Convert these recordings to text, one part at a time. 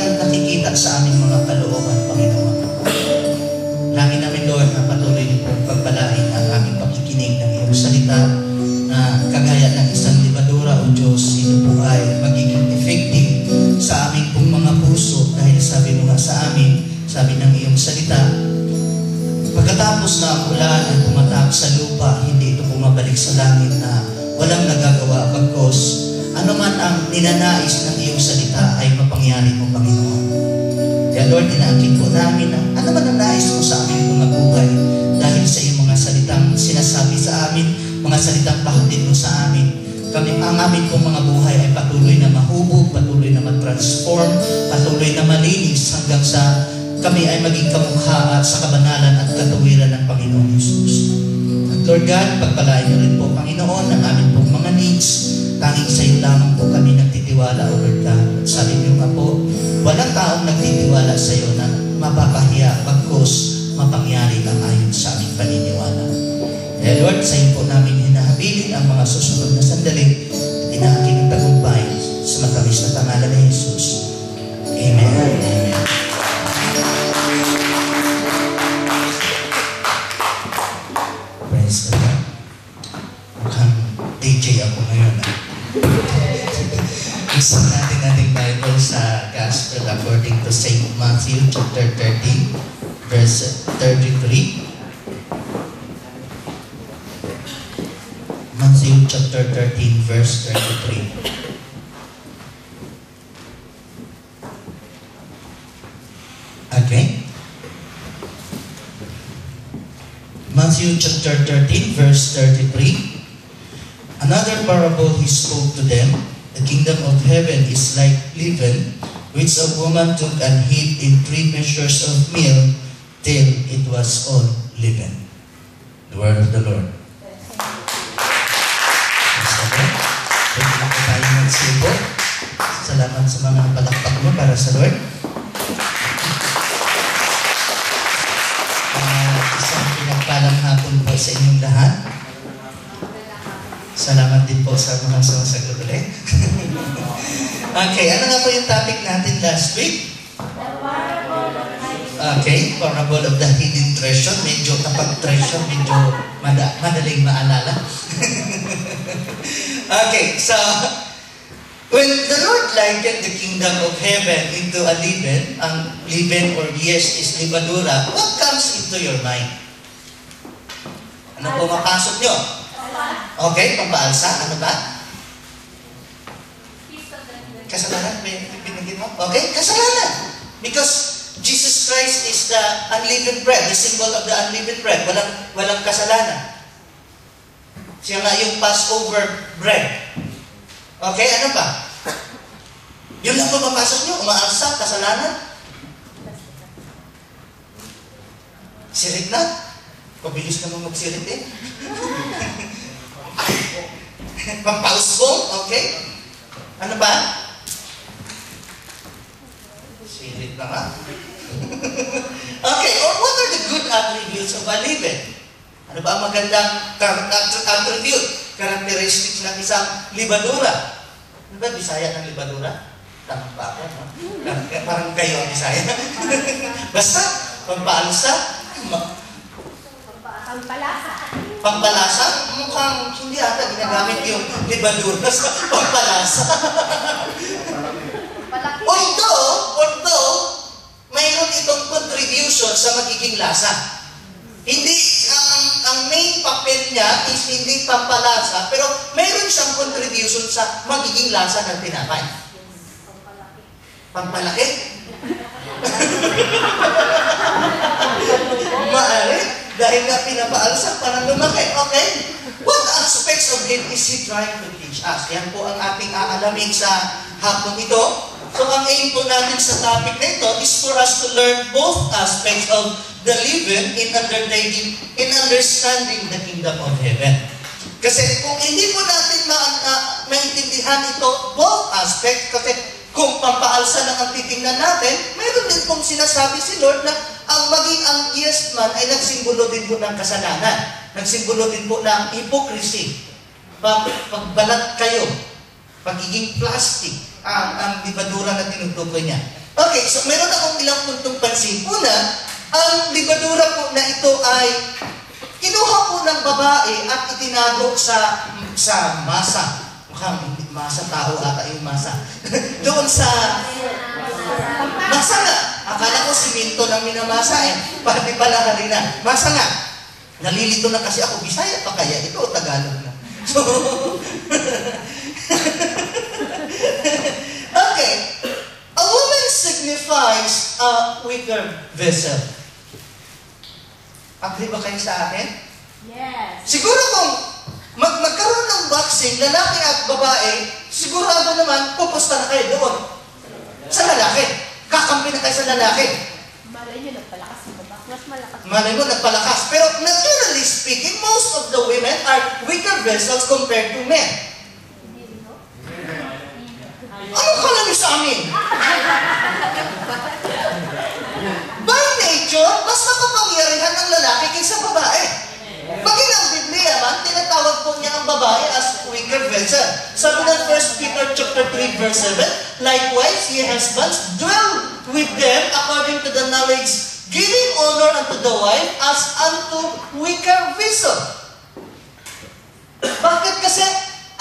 ay nakikita sa aming mga kalooban, Panginoon. Langin namin, Lord, na patuloy niyo pong pagpalain ang aming pakikinig ng iyong salita na kagaya ng isang libadura, O Diyos, ito po ay magiging effective sa aming pong mga puso dahil sabi mo nga sa amin, sabi ng iyong salita, pagkatapos na ang ulan ay pumatak sa lupa, hindi ito bumabalik sa langit na walang nagagawa, bagkos ano man ang ninanais ng iyong salita ay mapangyari mo, Panginoon. Kaya Lord, inaangkin po namin na ano man ang nais mo sa aming mga buhay dahil sa iyong mga salitang sinasabi sa amin, mga salitang pahatid mo sa amin. Kami, ang amin pong mga buhay ay patuloy na mahubog, patuloy na matransform, patuloy na malinis hanggang sa kami ay maging kamukha at sa kabanalan at katuwiran ng Panginoong Hesus. At Lord God, pagpalain niyo rin po, Panginoon, ang amin pong mga needs. Tanging sa iyo lamang po kami nagtitiwala, O Lord God. At sabi niyo nga po, walang taong nagtitiwala sa iyo na mapapahiya, bagkos mapangyari lang ayon sa aming paniniwala. Kaya Lord, sa iyo po namin hinahabilin ang mga susunod na sandali at inaangkin ng tagumpay sa matamis na pangalan ni Jesus. Amen. Amen. Praise God. Mukhang DJ ako ngayon. Isa natin ating Bible sa Gospel according to St. Matthew chapter 13 verse 33. Matthew chapter 13 verse 33. Okay? Matthew chapter 13 verse 33. Another parable he spoke to them. The kingdom of heaven is like leaven, which a woman took and hid in 3 measures of meal till it was all leavened. The word of the Lord. Pwede na po tayo magsibo. Salamat sa mga palakpak mo para sa Lord. Isang pinagpalang hapon po sa inyong lahat. Salamat din po sa mga sumasagot ulit. Okay, ano nga po yung topic natin last week? Okay, parable of the hidden treasure. Medyo kapag treasure, medyo madaling maalala. Okay, so when the Lord likened the kingdom of heaven into a leaven, ang leaven or yeast is libadura, what comes into your mind? Ano po mapasok nyo? Okay, pampaalsa, ano ba? Kasalanan, binigyan mo? Okay, kasalanan. Because Jesus Christ is the unleavened bread, the symbol of the unleavened bread. Walang kasalanan. Siya nga yung Passover bread. Okay, ano ba? Yun lang po mapasok nyo, umaalsa, kasalanan. Sirit na? Pabilis naman magsirit eh. Pampausbong, okay? Ano ba? Sirit na nga. Okay, or what are the good attributes of a leaven? Ano ba ang magandang attribute, characteristics ng isang libadura? Ano ba, Bisaya ng libadura? Tama ba ako? No? Parang kayo ang Bisaya. Basta, pampaalsa, pampalasa, mukhang hindi ata ginagamit yung libadura sa pampalasa. Although, mayroon itong contribution sa magiging lasa. Hindi, ang main papel niya is hindi pampalasa, pero mayroon siyang contribution sa magiging lasa ng tinapay. Pampalaki? Maaari, dahil nga pinapaalsa, parang lumaki. Okay? What aspects of it is he trying to teach us? Yan po ang ating aalamin sa hapon ito. So, ang aim po natin sa topic na ito is for us to learn both aspects of the leaven in understanding the kingdom of heaven. Kasi kung hindi po natin maintindihan ito, both aspects, kasi kung pampaalsa lang ang titingnan natin, mayroon din pong sinasabi si Lord na ang yeast man ay nagsimbolo din po ng kasalanan. Nagsimbolo din po ng hypocrisy. Pagbalat kayo, pagiging plastic, ang libadura na tinutukoy niya. Okay, Okay, so meron akong ilang puntong pansin. Una, ang libadura po na ito ay kinuha po ng babae at itinago sa masa. Mukhang masa, tao ata yung masa. Doon sa masa nga. Akala ko siminto ng minamasa eh. Pati pala harina. Masa nga. Nalilito na kasi ako. Bisaya pa kaya? Ito o Tagalog na? So, okay. A woman signifies a weaker vessel. Agree ba kayo sa akin? Yes. Siguro kung magkaroon ng boxing, lalaki at babae, sigurado naman, pupusta na kayo doon. Sa lalaki. Kakampi na kayo sa lalaki. Malay nyo, nagpalakas yung babae. Mas malakas. Malay mo, nagpalakas. Pero naturally speaking, most of the women are weaker vessels compared to men. Hindi rin, no? Ano kala niyo sa amin? By nature, mas makapangyarihan ng lalaki kaysa babae. Maging ang Biblia man, tinatawag po niya ang babae as weaker vessel. Sabi ng 1 Peter chapter 3 verse 7, likewise, ye husbands, dwell with them according to the knowledge, giving honor unto the wife as unto weaker vessel. Bakit kasi?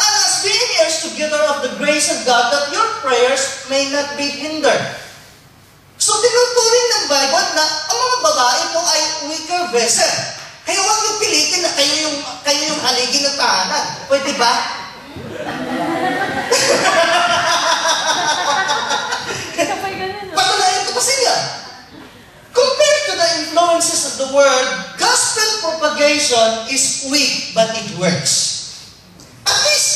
And as being heirs together of the grace of God, that your prayers may not be hindered. So, tinuturing ng Bible na ang mga babae po ay weaker vessel. Kaya huwag yung pilitin na kayo yung haligi ng tahanan. Pwede ba? Patunayan ko kasi nga. Compared to the influences of the world, gospel propagation is weak, but it works. At least,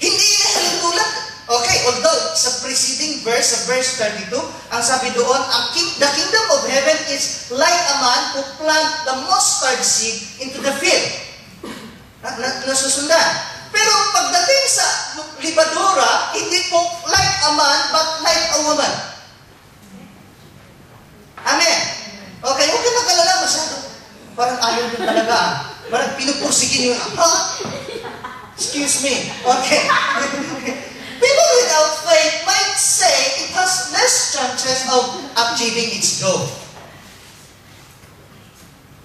hindi niya tulad. Okay, although sa preceding verse, sa verse 32, ang sabi doon, the kingdom of heaven is like a man who plant the mustard seed into the field. Nasusundan. Pero pagdating sa libadura, hindi po like a man, but like a woman. Amen. Okay, huwag kayo mag-alala masyado. Parang ayaw nyo talaga. Parang pinupursikin nyo. Ha? Excuse me. Okay. People without faith might say it has less chances of achieving its goal.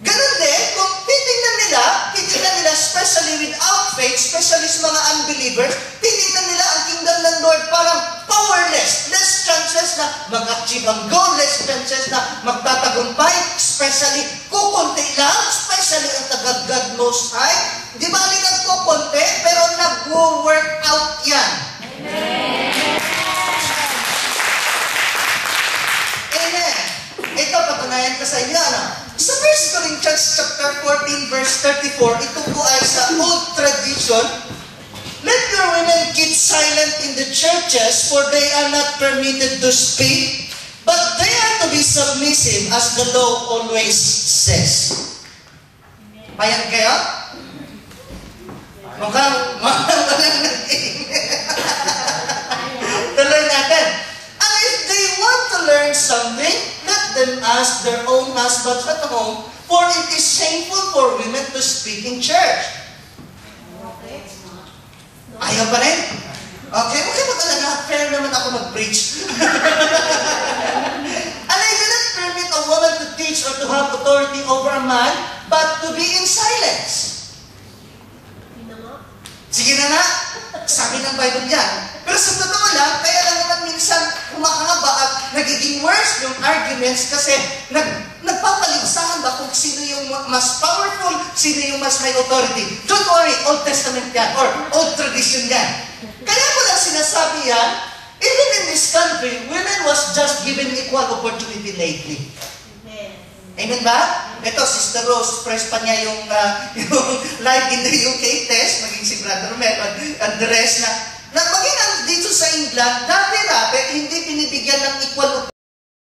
Ganun din, kung titignan nila, especially without faith, especially sa mga unbelievers, titignan nila ang kingdom ng Lord parang powerless. Less chances na mag-achieve ang goal, less chances na magtatagumpay, especially kukunti lang, especially ang taga-God Most High. Di ba nagkukunti, pero nag-work out yan. Amen. Ito, patunayan ko sa inyo, ano? Sa 1 Corinthians chapter 14, verse 34, ito po ay sa old tradition, let your women keep silent in the churches, for they are not permitted to speak, but they are to be submissive, as the law always says. Payag kayo? Mukhang walang tuloy natin. And if they want to learn something, let them ask their own husbands at home, for it is shameful for women to speak in church. Ayaw pa rin? Okay, mag-alala. Fair naman ako mag-preach. And I do not permit a woman to teach or to have authority over a man, but to be in silence. Sige na nga, sabi ng Bible yan. Pero sa totoo lang, kaya lang naman minsan humahaba at nagiging worse yung arguments kasi nagpapaligsahan ba kung sino yung mas powerful, sino yung mas high authority. Don't worry, Old Testament yan or Old Tradition yan. Kaya ko lang sinasabi yan, even in this country, women was just given equal opportunity lately. Amen ba? Ito, Sister Rose, press pa niya yung live in the UK test, maging si Brother Mel, and the rest na maging dito sa England, dati-dati, hindi binibigyan ng equal